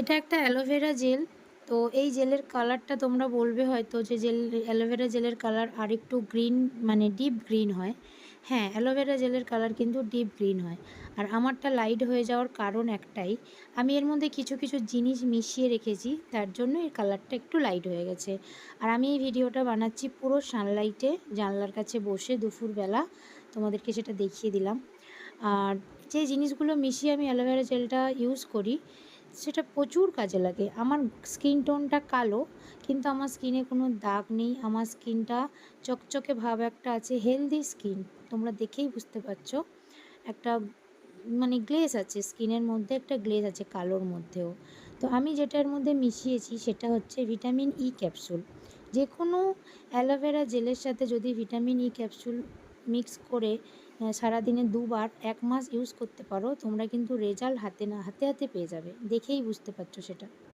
এটা একটা aloe vera gel. তো এই জেলের কালারটা তোমরা বলবে হয়তো যে অ্যালোভেরা জেলের কালার আরেকটু গ্রিন, মানে ডিপ গ্রিন হয়। হ্যাঁ, অ্যালোভেরা জেলের কালার কিন্তু ডিপ গ্রিন হয়। আর আমারটা লাইট হয়ে যাওয়ার কারণ একটাই, আমি এর মধ্যে কিছু কিছু জিনিস মিশিয়ে রেখেছি, তার জন্য এর কালারটা একটু লাইট হয়ে গেছে। আর আমি এই ভিডিওটা বানাচ্ছি পুরো সানলাইটে, জানলার কাছে বসে দুপুরবেলা, তোমাদেরকে সেটা দেখিয়ে দিলাম। আর যে জিনিসগুলো মিশিয়ে আমি অ্যালোভেরা জেলটা ইউজ করি, সেটা প্রচুর কাজে লাগে। আমার স্কিন টোনটা কালো, কিন্তু আমার স্কিনে কোনো দাগ নেই, আমার স্কিনটা চকচকে ভাব একটা আছে, হেলদি স্কিন। তোমরা দেখেই বুঝতে পারছো, একটা মানে গ্লেজ আছে স্কিনের মধ্যে, একটা গ্লেজ আছে কালোর মধ্যেও। তো আমি যেটার মধ্যে মিশিয়েছি সেটা হচ্ছে ভিটামিন ই ক্যাপসুল। যে কোনো অ্যালোভেরা জেলের সাথে যদি ভিটামিন ই ক্যাপসুল মিক্স করে সারাদিনে দুবার 1 মাস ইউজ করতে পারো, তোমরা কিন্তু রেজাল্ট হাতে হাতে পেয়ে যাবে, দেখেই বুঝতে পারছো সেটা।